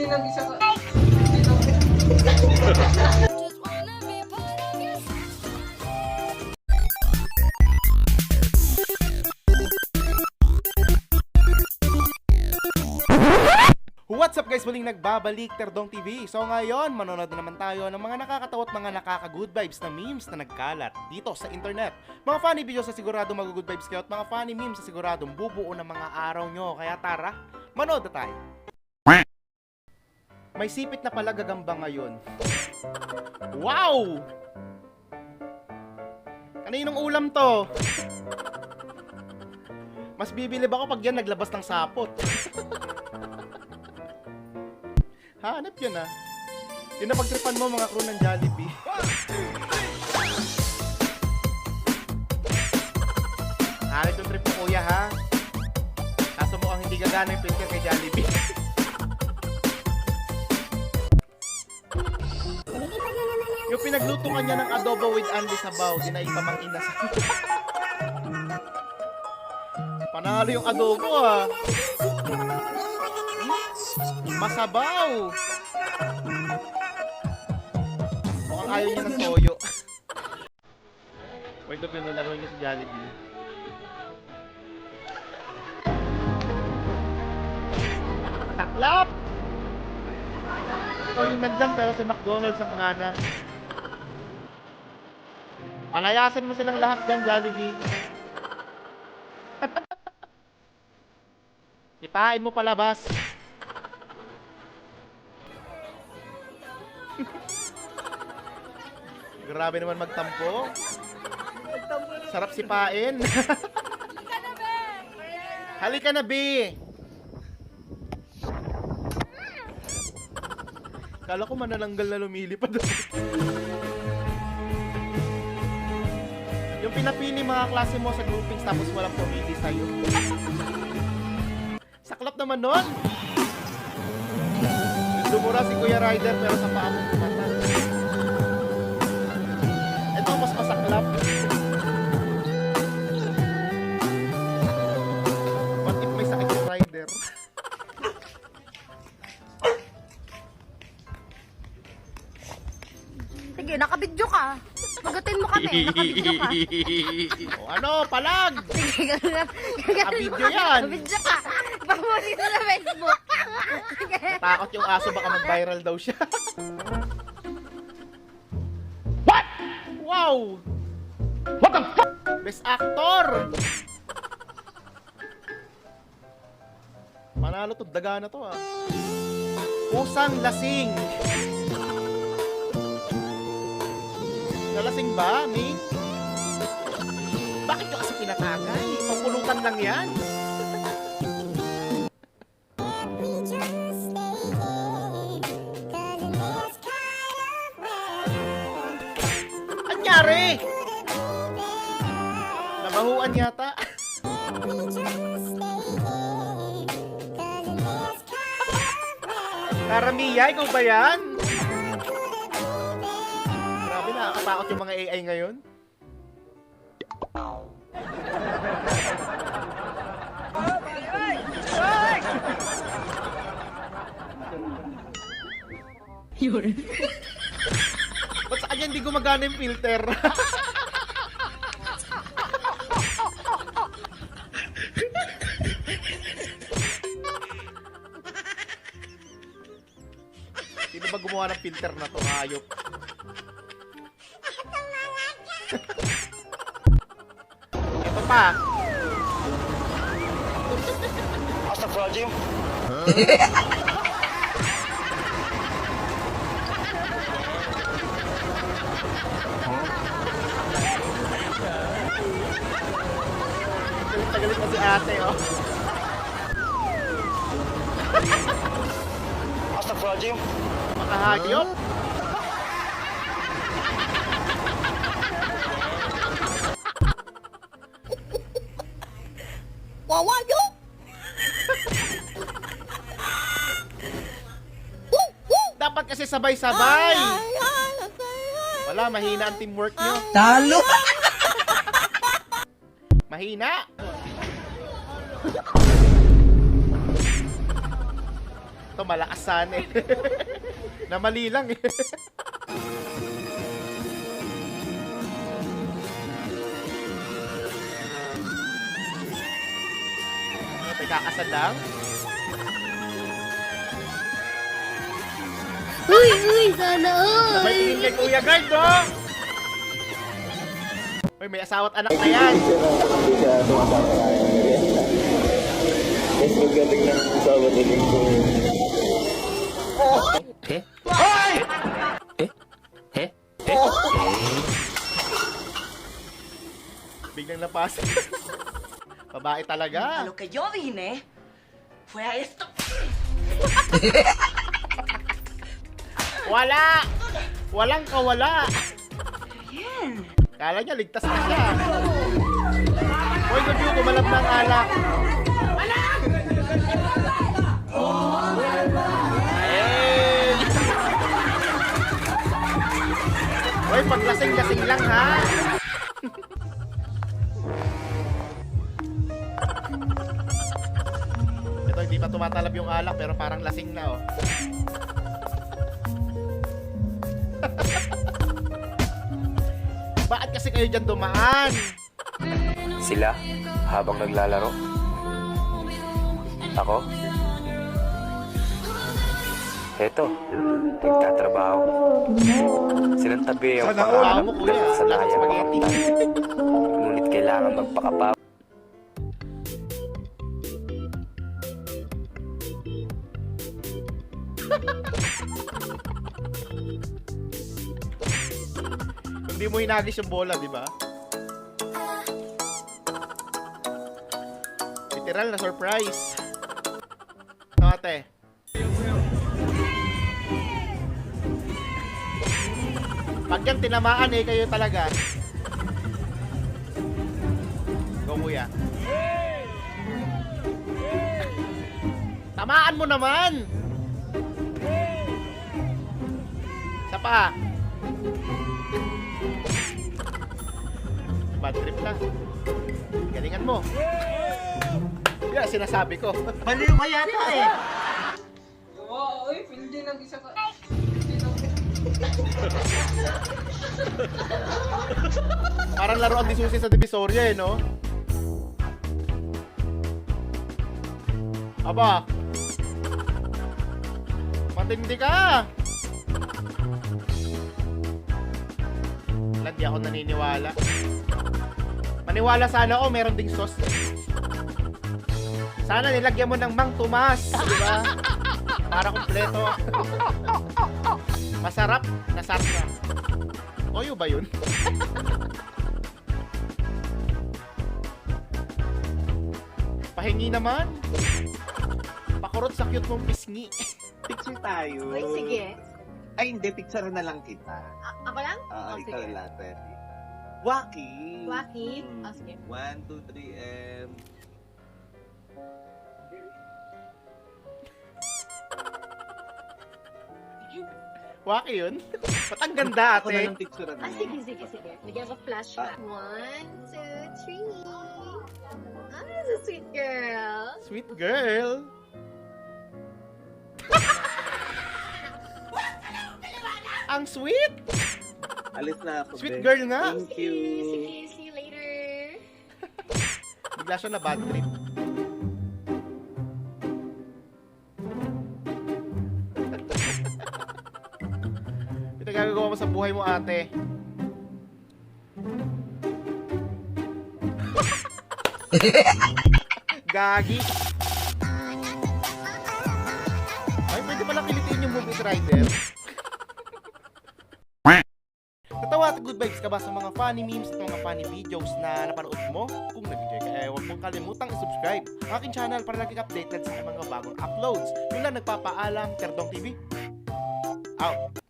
pinag-isa ka. What's up guys? Muling nagbabalik Terdong TV. So ngayon, manonood na naman tayo ng mga nakakatawa at mga nakaka-good vibes na memes na nagkalat dito sa internet. Mga funny videos na sigurado mag-good vibes kayo at mga funny memes na siguradong bubuo ng mga araw nyo. Kaya tara, manood na tayo. May sipit na pala gagamba ngayon. Wow! Kaninong ulam to? Mas bibilib ako pag yan naglabas ng sapot. Hanap yun ah. Yun na pagtripan mo mga crew ng Jollibee. Hanap yung trip mo kuya ha. Kaso mukhang hindi gagana yung filter kay Jollibee. Yung pinagluto ka niya ng adobo with Andy Sabaw, dinaipamang ina sa... Panalo yung adobo ah. Masabaw! Mukhang ayaw niya ng toyo. Wait, ito pinularo niya si Jollibee. Taklap! Ito yung nandang pero si McDonald's ang pangalan. Palayasin mo silang lahat dyan, Jollibee. Ipain mo palabas. Grabe naman magtampo. Sarap sipain. Halika na, be. Kala ko manananggal na lumilipad. Yung pinapili mga klase mo sa groupings tapos walang pumili sa'yo. Saklap naman nun. Dumura si Kuya Ryder pero sa paa mong tumatan. Ito mas masaklap. What if may sakit yung Ryder? Sige, nakabidyo ka. Pagatin mo kami, nakabidyo ka. O ano, palag! Sige, Nakabidyo yan! nakabidyo ka. Pamuli na sa Facebook. Sige. Natakot yung aso, baka mag-viral daw siya. What? Wow! What the fuck? Best actor! Manalo to, daga na to ah. Pusang lasing. Nalasing ba, Ming? Bakit nyo kasi pinatagay? Pangpulutan lang yan. Anyari? Nabahuan yata. Karamiya, ikaw ba yan? Grabe, nakakatakot yung mga AI ngayon. Yun. Ba't sa kanya hindi gumagana yung filter? Sino ba gumawa ng filter na to? Hayop. Ito pa. Astagfirullahaladzim. Galit na si ate, oh. Astagfirullahaladzim. Makahagiyop. Wawayo! Dapat kasi sabay-sabay. Wala, mahina ang teamwork nyo. Talo! Mahina. Ito malakas sana eh. Na mali lang eh. Kakasad lang. Uy, sana May tingin kay Kuya Guard, no? Uy, may asawa't anak na yan. Hindi siya tumatama sa akin. Mas magaling ng asawa ni Lingko. Biglang napas. Babae talaga. A lo que yo vine fue a esto. Wala! Walang kawala. Bien. Kala niya, ligtas na siya. Hoy, Gudyo, kumalab ng alak. Hey! Hoy, paglasing-lasing lang, ha? Ito, hindi pa tumatalab yung alak, pero parang lasing na, oh. Bakit kasi kayo dyan dumaan? Sila habang naglalaro. Ako? Heto, nagtatrabaho. Sinantabi ang Sana all, pangarap mo, kuya. dahil sa Lakad naya spaghetti. makamutan. Ngunit kailangan magpakapaw. Hindi mo hinagis yung bola, di ba? Literal na surprise. Ito, ate. Pag yan tinamaan eh, kayo talaga. Go, kuya. Tamaan mo naman! Isa pa. Bad trip lang. Galingan mo. Yeah, sinasabi ko. Baliw ka yata eh. Oo, uy, hindi lang isa ka. Parang laruan di susi sa Divisoria eh, no? Aba. Matindi ka. Wala, di ako naniniwala. Maniwala sana ako, meron ding sauce. Sana nilagyan mo ng Mang Tomas, di ba? Para kumpleto. Masarap, nasarap na. Toyo ba yun? Pahingi naman. Pakurot sa cute mong pisngi. Picture tayo. Uy, sige. Ay, hindi. Picture na lang kita. Ako lang? Oo, Oh, ikaw sige. lang. Ready. Waki. Waki? Oh, sige. 1, 2, 3, and... Waki yun? Ba't ang ganda, Ako na ate? lang picture na. Ah, sige. Bigyan ko flash ka. 1, 2, 3. Ah, that's a sweet girl. Sweet girl. Ang sweet! Alis na ako. Sweet Ben. girl nga. Thank you. Sige, see you later. Bigla siya na bad trip. Pinagagawa mo sa buhay mo, ate. Gagi. Ay, pwede pala kilitiin yung movie rider. Natawa at good vibes ka ba sa mga funny memes at mga funny videos na napanood mo? Kung nag-enjoy ka, huwag mong kalimutang i-subscribe ang aking channel para lagi updated sa mga bagong uploads. Yun lang, nagpapaalam, Terdong TV. Out!